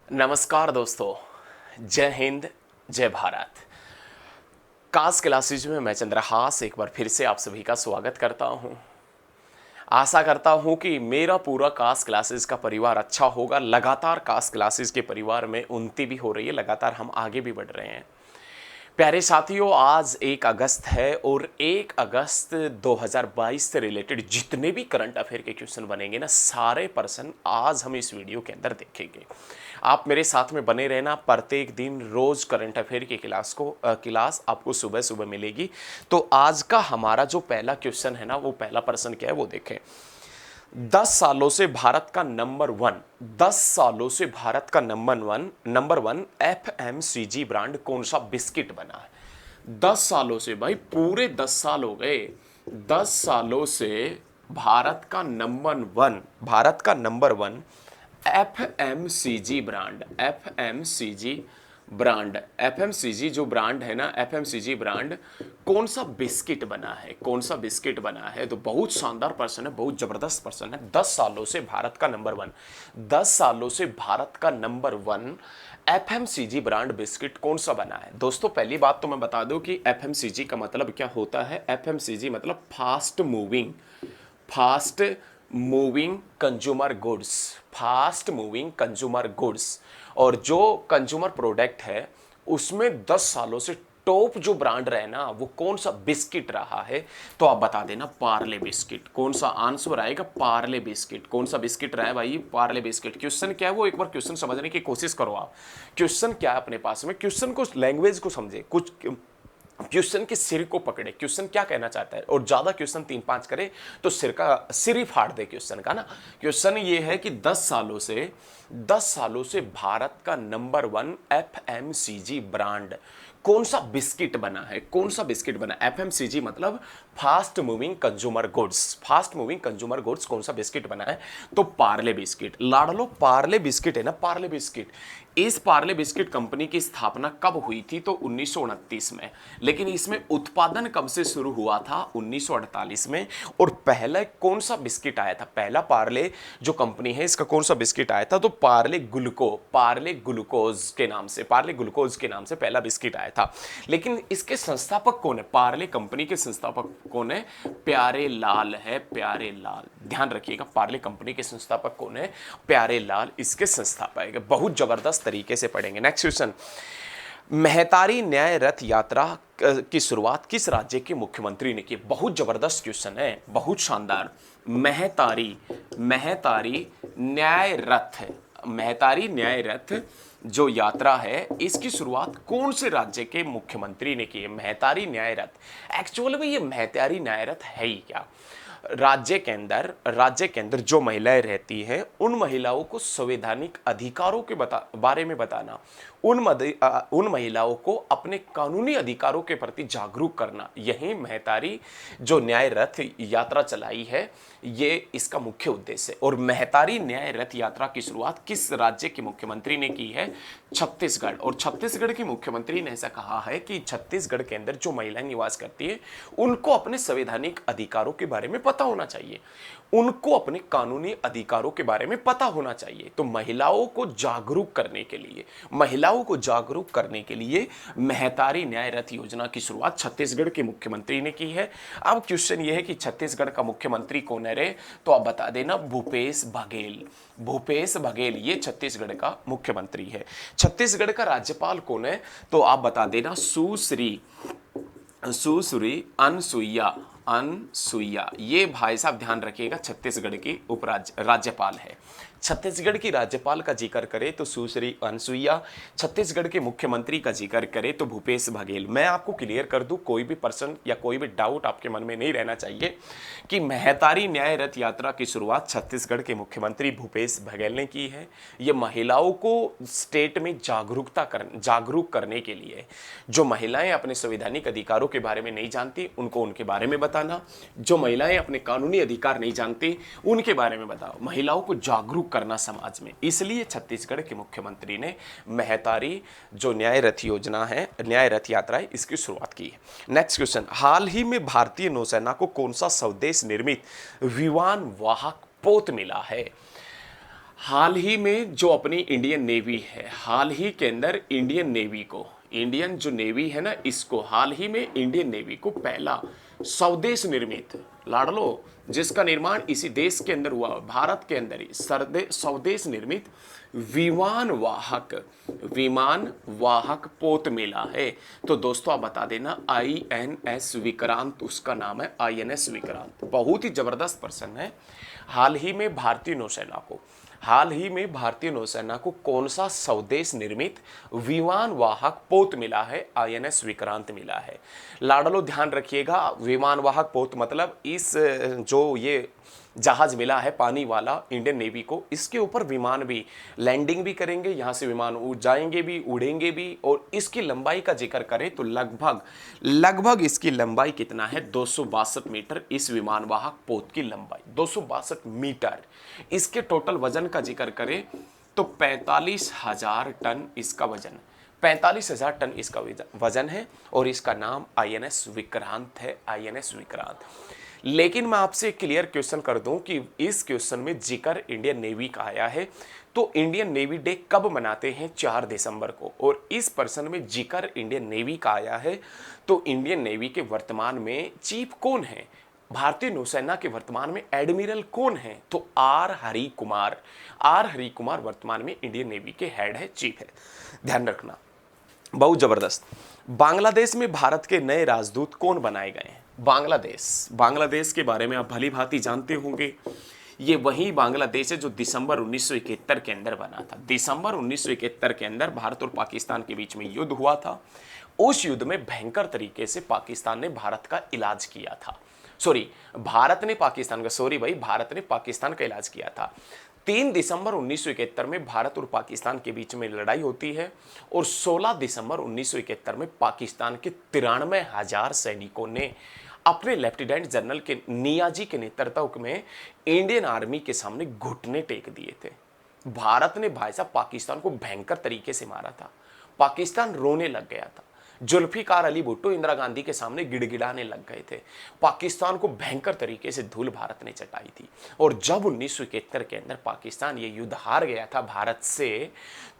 नमस्कार दोस्तों, जय हिंद, जय भारत। कास क्लासेज में मैं चंद्रहास एक बार फिर से आप सभी का स्वागत करता हूं। आशा करता हूं कि मेरा पूरा कास क्लासेस का परिवार अच्छा होगा। लगातार कास क्लासेस के परिवार में उन्नति भी हो रही है, लगातार हम आगे भी बढ़ रहे हैं। प्यारे साथियों, आज 1 अगस्त है और 1 अगस्त 2022 से रिलेटेड जितने भी करंट अफेयर के क्वेश्चन बनेंगे ना, सारे पर्सन आज हम इस वीडियो के अंदर देखेंगे। आप मेरे साथ में बने रहना। प्रत्येक दिन रोज करंट अफेयर की क्लास आपको सुबह सुबह मिलेगी। तो आज का हमारा जो पहला क्वेश्चन है ना, वो पहला पर्सन क्या है वो देखें। 10 सालों से भारत का नंबर वन 10 सालों से भारत का नंबर वन एफएमसीजी ब्रांड कौन सा बिस्किट बना है। 10 सालों से, भाई पूरे 10 साल हो गए। 10 सालों से भारत का नंबर वन एफएमसीजी जो ब्रांड है ना, एफएमसीजी ब्रांड कौन सा बिस्किट बना है, कौन सा बिस्किट बना है। तो बहुत शानदार पर्सन है, बहुत जबरदस्त पर्सन है। 10 सालों से भारत का नंबर वन 10 सालों से भारत का number one FMCG brand biscuit कौन सा बना है। दोस्तों, पहली बात तो मैं बता दूं कि एफएमसीजी का मतलब क्या होता है। एफएमसीजी मतलब fast moving consumer goods. Fast moving consumer goods. और जो कंज्यूमर प्रोडक्ट है उसमें 10 सालों से टॉप जो ब्रांड रहे ना, वो कौन सा बिस्किट रहा है। तो आप बता देना, पार्ले बिस्किट। कौन सा आंसर आएगा? पार्ले बिस्किट। कौन सा बिस्किट रहा है भाई? पार्ले बिस्किट। क्वेश्चन क्या है वो एक बार क्वेश्चन समझने की कोशिश करो आप। क्वेश्चन क्या है अपने पास में, क्वेश्चन को, लैंग्वेज को समझे, कुछ क्वेश्चन के सिर को पकड़े। क्वेश्चन क्या कहना चाहता है, और ज्यादा क्वेश्चन 3-5 करे तो सिर ही फाड़ दे क्वेश्चन का ना। क्वेश्चन ये है कि 10 सालों से भारत का नंबर वन एफएमसीजी ब्रांड कौन सा बिस्किट बना है, कौन सा बिस्किट बना। एफएमसीजी मतलब fast moving consumer goods. Fast moving consumer goods कौन सा बिस्किट बना है? तो पार्ले बिस्किट। लाडलो पार्ले बिस्किट है ना, पार्ले बिस्किट। इस पार्ले बिस्किट कंपनी की स्थापना कब हुई थी? तो 1929 में। लेकिन इसमें उत्पादन कब से शुरू हुआ था? 1948 में। और पहला कौन सा बिस्किट आया था? पहला पार्ले जो कंपनी है, इसका कौन सा बिस्किट आया था? तो पार्ले ग्लूकोज के नाम से पहला बिस्किट आया था। लेकिन इसके संस्थापक कौन है? पार्ले कंपनी के संस्थापक कौन है? प्यारे लाल है, प्यारे लाल। ध्यान रखिएगा, पार्ले कंपनी के संस्थापक कौन है? प्यारे लाल इसके संस्थापक है। बहुत जबरदस्त तरीके से पढ़ेंगे। नेक्स्ट क्वेश्चन, महतारी न्याय रथ यात्रा की शुरुआत किस राज्य के मुख्यमंत्री ने की? बहुत जबरदस्त क्वेश्चन है, बहुत शानदार। महतारी न्याय रथ जो यात्रा है, इसकी शुरुआत कौन से राज्य के मुख्यमंत्री ने की है? महतारी न्याय रथ। एक्चुअल में ये महतारी न्याय रथ है ही क्या? राज्य के अंदर जो महिलाएं रहती हैं, उन महिलाओं को संवैधानिक अधिकारों के बारे में बताना, उन महिलाओं को अपने कानूनी अधिकारों के प्रति जागरूक करना, यही महतारी जो न्याय रथ यात्रा चलाई है, ये इसका मुख्य उद्देश्य है। और महतारी न्याय रथ यात्रा की शुरुआत किस राज्य के मुख्यमंत्री ने की है? छत्तीसगढ़। और छत्तीसगढ़ के मुख्यमंत्री ने ऐसा कहा है कि छत्तीसगढ़ के अंदर जो महिलाएं निवास करती है, उनको अपने संवैधानिक अधिकारों के बारे में पता होना चाहिए, उनको अपने कानूनी अधिकारों के बारे में पता होना चाहिए। तो महिलाओं को जागरूक करने के लिए महतारी न्याय रथ योजना की शुरुआत छत्तीसगढ़ के मुख्यमंत्री ने की है। अब क्वेश्चन यह है कि छत्तीसगढ़ का मुख्यमंत्री कौन है रे? तो आप बता देना, भूपेश बघेल ये छत्तीसगढ़ का मुख्यमंत्री है। छत्तीसगढ़ का राज्यपाल कौन है? तो आप बता देना, सुश्री अनसुईया। ये भाई साहब ध्यान रखिएगा, छत्तीसगढ़ की राज्यपाल है। छत्तीसगढ़ की राज्यपाल का जिक्र करे तो सुश्री अनसुईया, छत्तीसगढ़ के मुख्यमंत्री का जिक्र करे तो भूपेश बघेल। मैं आपको क्लियर कर दूं, कोई भी पर्सन या कोई भी डाउट आपके मन में नहीं रहना चाहिए कि महतारी न्याय रथ यात्रा की शुरुआत छत्तीसगढ़ के मुख्यमंत्री भूपेश बघेल ने की है। ये महिलाओं को स्टेट में जागरूक करने के लिए, जो महिलाएं अपने संवैधानिक अधिकारों के बारे में नहीं जानती, उनको उनके बारे में बताना, जो महिलाएं अपने कानूनी अधिकार नहीं जानती, उनके बारे में बताओ, महिलाओं को जागरूक करना समाज में। इसलिए छत्तीसगढ़ के मुख्यमंत्री ने महतारी जो न्याय रथ योजना है, न्याय रथ यात्रा है, इसकी शुरुआत की है। नेक्स्ट क्वेश्चन, हाल ही में भारतीय नौसेना को कौन सा स्वदेश निर्मित विमान वाहक पोत मिला है? हाल ही में जो अपनी इंडियन नेवी है, हाल ही के अंदर इंडियन नेवी को, इंडियन जो नेवी है ना, इसको हाल ही में इंडियन नेवी को पहला स्वदेश निर्मित, लाडलो, जिसका निर्माण इसी देश के अंदर हुआ, भारत के अंदर ही स्वदेश निर्मित विमान वाहक पोत मिला है। तो दोस्तों आप बता देना, INS विक्रांत उसका नाम है, INS विक्रांत। बहुत ही जबरदस्त पर्सन है। हाल ही में भारतीय नौसेना को कौन सा स्वदेश निर्मित विमान वाहक पोत मिला है? INS विक्रांत मिला है। लाडलो ध्यान रखिएगा, विमान वाहक पोत मतलब इस जो ये जहाज मिला है पानी वाला इंडियन नेवी को, इसके ऊपर विमान भी लैंडिंग भी करेंगे, यहां से विमान उड़ जाएंगे भी, उड़ेंगे भी। और इसकी लंबाई का जिक्र करें तो लगभग इसकी लंबाई कितना है? 262 मीटर इस विमान वाहक पोत की लंबाई, 262 मीटर। इसके टोटल वजन का जिक्र करें तो 45,000 टन इसका वजन, 45,000 टन इसका वजन है। और इसका नाम INS विक्रांत है, INS विक्रांत। लेकिन मैं आपसे एक क्लियर क्वेश्चन कर दूं कि इस क्वेश्चन में जिक्र इंडियन नेवी का आया है, तो इंडियन नेवी डे कब मनाते हैं? 4 दिसंबर को। और इस पर्सन में जिक्र इंडियन नेवी का आया है, तो इंडियन नेवी के वर्तमान में चीफ कौन है? भारतीय नौसेना के वर्तमान में एडमिरल कौन है? तो R हरि कुमार वर्तमान में इंडियन नेवी के हेड है, चीफ है। ध्यान रखना, बहुत जबरदस्त। बांग्लादेश में भारत के नए राजदूत कौन बनाए गए हैं? बांग्लादेश के बारे में आप भली भांति जानते होंगे। ये वही बांग्लादेश है जो दिसंबर 1971 के अंदर बना था। दिसंबर 1971 के अंदर भारत और पाकिस्तान के बीच में युद्ध हुआ था। उस युद्ध में भयंकर तरीके से पाकिस्तान ने भारत का इलाज किया था। भारत ने पाकिस्तान का इलाज किया था। 3 दिसंबर 1971 में भारत और पाकिस्तान के बीच में लड़ाई होती है और 16 दिसंबर 1971 में पाकिस्तान के 93,000 सैनिकों ने अपने लेफ्टिनेंट जनरल के नियाजी के नेतृत्व में इंडियन आर्मी के सामने घुटने टेक दिए थे। भारत ने भाई साहब पाकिस्तान को भयंकर तरीके से मारा था। पाकिस्तान रोने लग गया था। जुल्फिकार अली भुट्टो इंदिरा गांधी के सामने गिड़गिड़ाने लग गए थे। पाकिस्तान को भयंकर तरीके से धूल भारत ने चटाई थी। और जब 1971 के अंदर पाकिस्तान ये युद्ध हार गया था भारत से,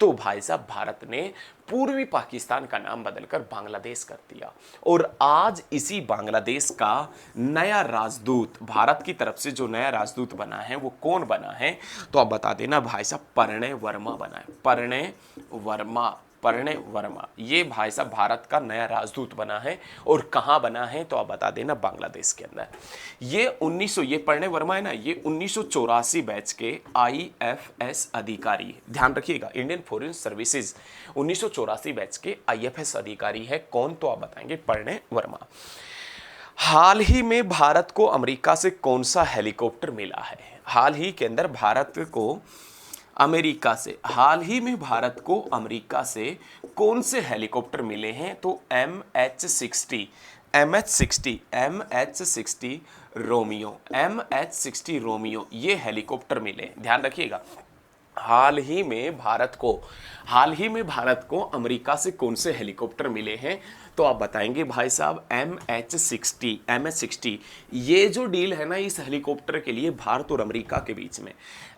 तो भाई साहब भारत ने पूर्वी पाकिस्तान का नाम बदलकर बांग्लादेश कर दिया। और आज इसी बांग्लादेश का नया राजदूत, भारत की तरफ से जो नया राजदूत बना है वो कौन बना है? तो आप बता देना भाई साहब, प्रणय वर्मा बना है। प्रणय वर्मा ये भाई साहब भारत का नया राजदूत बना है। और कहां बना है? तो आप बता देना, बांग्लादेश के अंदर। ये प्रणय वर्मा है ना, ये 1984 बैच के IFS अधिकारी है। ध्यान रखिएगा, इंडियन फॉरेन सर्विसेज 1984 बैच के IFS अधिकारी है। कौन? तो आप बताएंगे, प्रणय वर्मा। हाल ही में भारत को अमेरिका से कौन सा हेलीकॉप्टर मिला है? हाल ही के अंदर भारत को अमेरिका से कौन से हेलीकॉप्टर मिले हैं? तो MH60 रोमियो ये हेलीकॉप्टर मिले। ध्यान रखिएगा, हाल ही में भारत को अमेरिका से कौन से हेलीकॉप्टर मिले हैं? तो आप बताएंगे भाई साहब, MH60 ये जो डील है ना, इस हेलीकॉप्टर के लिए भारत और अमेरिका के बीच में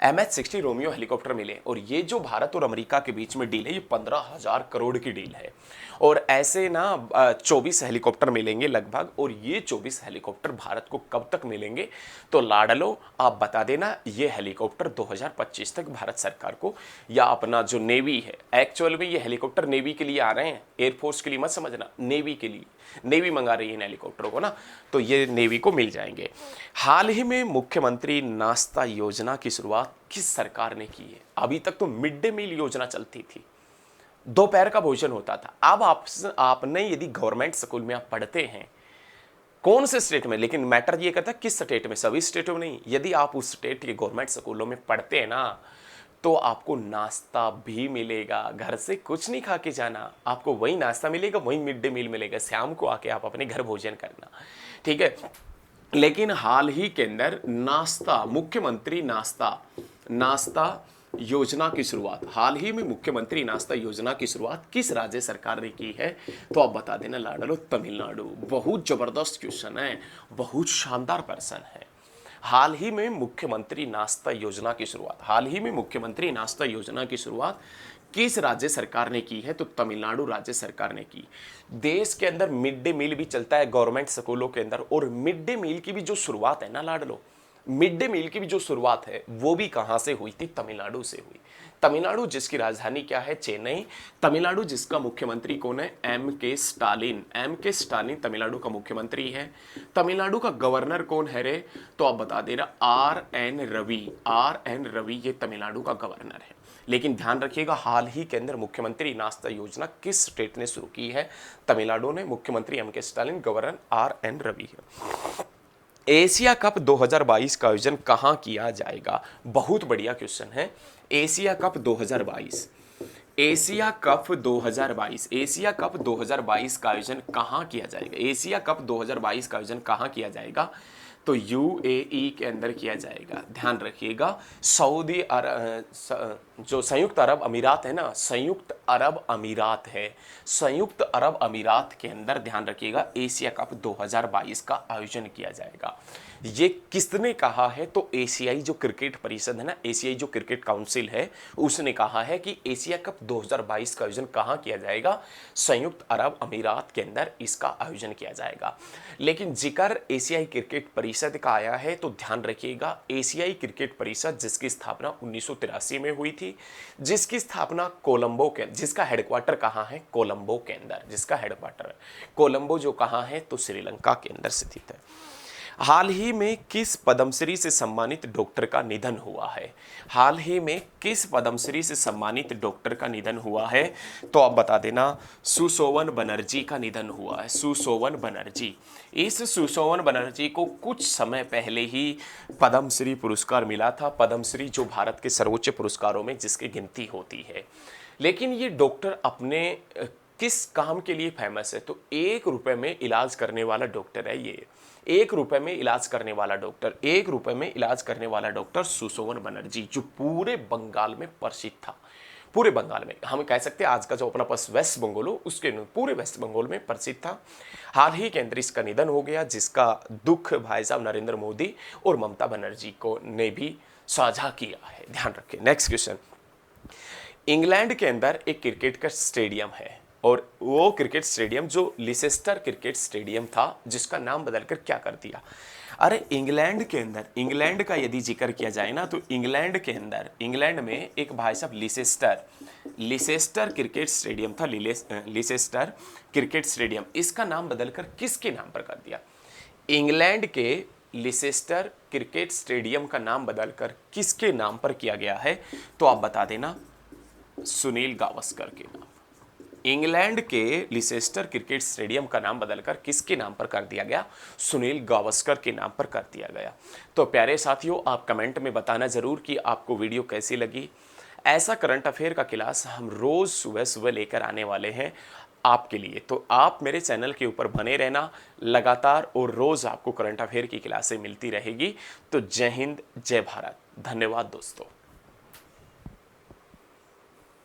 MH60 रोमियो हेलीकॉप्टर मिले। और ये जो भारत और अमेरिका के बीच में डील है, ये 15,000 करोड़ की डील है। और ऐसे ना 24 हेलीकॉप्टर मिलेंगे लगभग। और ये 24 हेलीकॉप्टर भारत को कब तक मिलेंगे? तो लाडलो आप बता देना, ये हेलीकॉप्टर 2025 तक भारत सरकार को, या अपना जो नेवी है, एक्चुअल में ये हेलीकॉप्टर नेवी के लिए आ रहे हैं, एयरफोर्स के लिए मत समझना, नेवी के लिए, नेवी मंगा रही है इन हेलीकॉप्टरों को ना, तो ये नेवी को मिल जाएंगे। हाल ही में मुख्यमंत्री नाश्ता योजना की शुरुआत किस सरकार ने की है? अभी तक तो मिड डे मील योजना चलती थी, दोपहर का भोजन होता था। अब आपने यदि गवर्नमेंट स्कूल में आप पढ़ते हैं, कौन से स्टेट में, लेकिन मैटर ये करता है किस स्टेट में, सभी स्टेटों में नहीं। यदि आप उस स्टेट के गवर्नमेंट स्कूलों में पढ़ते हैं ना, तो आपको नाश्ता भी मिलेगा। घर से कुछ नहीं खा के जाना, आपको वही नाश्ता मिलेगा, वही मिड डे मील मिलेगा। शाम को आके आप अपने घर भोजन करना, ठीक है। लेकिन हाल ही के अंदर मुख्यमंत्री नाश्ता योजना की शुरुआत, हाल ही में मुख्यमंत्री नाश्ता योजना की शुरुआत किस राज्य सरकार ने की है? तो आप बता देना लाडलो, तमिलनाडु। बहुत जबरदस्त क्वेश्चन है, बहुत शानदार पर्सन है। हाल ही में मुख्यमंत्री नाश्ता योजना की शुरुआत, हाल ही में मुख्यमंत्री नाश्ता योजना की शुरुआत किस राज्य सरकार ने की है? तो तमिलनाडु राज्य सरकार ने की। देश के अंदर मिड डे मील भी चलता है गवर्नमेंट स्कूलों के अंदर, और मिड डे मील की भी जो शुरुआत है ना लाडलो, मिड डे मील की भी जो शुरुआत है वो भी कहां से हुई थी? तमिलनाडु से हुई। तमिलनाडु जिसकी राजधानी क्या है? चेन्नई। तमिलनाडु जिसका मुख्यमंत्री कौन है? M K Stalin. M K Stalin Tamil Nadu का मुख्यमंत्री है। तमिलनाडु का गवर्नर कौन है रे? तो आप बता दे रहा, R N Ravi. R N Ravi ये तमिलनाडु का गवर्नर है। लेकिन ध्यान रखिएगा, हाल ही के अंदर मुख्यमंत्री नाश्ता योजना किस स्टेट ने शुरू की है? तमिलनाडु ने। मुख्यमंत्री M K Stalin, governor R N Ravi है। एशिया कप 2022 का आयोजन कहां किया जाएगा? बहुत बढ़िया क्वेश्चन है। Asia cup 2022, Asia cup 2022, Asia cup 2022 का आयोजन कहां किया जाएगा? एशिया कप 2022 का आयोजन कहां किया जाएगा? तो यूएई के अंदर किया जाएगा। ध्यान रखिएगा, सऊदी अरब, जो संयुक्त अरब अमीरात है ना, संयुक्त अरब अमीरात है, संयुक्त अरब अमीरात के अंदर ध्यान रखिएगा एशिया कप 2022 का आयोजन किया जाएगा। ये किसने कहा है? तो एशियाई जो क्रिकेट परिषद है ना, एशियाई जो क्रिकेट काउंसिल है, उसने कहा है कि एशिया कप 2022 का आयोजन कहां किया जाएगा? संयुक्त अरब अमीरात के अंदर इसका आयोजन किया जाएगा। लेकिन जिक्र एशियाई क्रिकेट परिषद का आया है तो ध्यान रखिएगा, एशियाई क्रिकेट परिषद जिसकी स्थापना 1983 में हुई थी, जिसकी स्थापना कोलंबो के, जिसका हेडक्वार्टर कहां है? कोलंबो के अंदर, जिसका हेडक्वार्टर कोलंबो जो कहां है? तो श्रीलंका के अंदर स्थित है। हाल ही में किस पद्मश्री से सम्मानित डॉक्टर का निधन हुआ है? हाल ही में किस पद्मश्री से सम्मानित डॉक्टर का निधन हुआ है? तो आप बता देना, सुशोभन बनर्जी का निधन हुआ है। सुशोभन बनर्जी। इस सुशोभन बनर्जी को कुछ समय पहले ही पद्मश्री पुरस्कार मिला था। पद्मश्री जो भारत के सर्वोच्च पुरस्कारों में जिसकी गिनती होती है। लेकिन ये डॉक्टर अपने किस काम के लिए फेमस है? तो 1 रुपए में इलाज करने वाला डॉक्टर है ये। 1 रुपए में इलाज करने वाला डॉक्टर, 1 रुपए में इलाज करने वाला डॉक्टर सुशोभन बनर्जी, जो पूरे बंगाल में प्रसिद्ध था। पूरे बंगाल में, हम कह सकते हैं आज का जो अपना पास वेस्ट बंगाल हो, उसके पूरे वेस्ट बंगाल में प्रसिद्ध था। हाल ही के अंदर इसका निधन हो गया, जिसका दुख भाई साहब नरेंद्र मोदी और ममता बनर्जी को ने भी साझा किया है। ध्यान रखें। नेक्स्ट क्वेश्चन, इंग्लैंड के अंदर एक क्रिकेट का स्टेडियम है, और वो क्रिकेट स्टेडियम जो लिसेस्टर क्रिकेट स्टेडियम था, जिसका नाम बदलकर क्या कर दिया? अरे इंग्लैंड के अंदर, इंग्लैंड का यदि जिक्र किया जाए ना, तो इंग्लैंड के अंदर, इंग्लैंड में एक भाई साहब लिसेस्टर क्रिकेट स्टेडियम था। लिसेस्टर क्रिकेट स्टेडियम, इसका नाम बदलकर किसके नाम पर कर दिया? इंग्लैंड के लिसेस्टर क्रिकेट स्टेडियम का नाम बदलकर किसके नाम पर किया गया है? तो आप बता देना, सुनील गावस्कर के नाम। इंग्लैंड के लिसेस्टर क्रिकेट स्टेडियम का नाम बदलकर किसके नाम पर कर दिया गया? सुनील गावस्कर के नाम पर कर दिया गया। तो प्यारे साथियों, आप कमेंट में बताना जरूर कि आपको वीडियो कैसी लगी। ऐसा करंट अफेयर का क्लास हम रोज सुबह सुबह लेकर आने वाले हैं आपके लिए, तो आप मेरे चैनल के ऊपर बने रहना लगातार, और रोज आपको करंट अफेयर की क्लासें मिलती रहेगी। तो जय हिंद, जय भारत, धन्यवाद दोस्तों।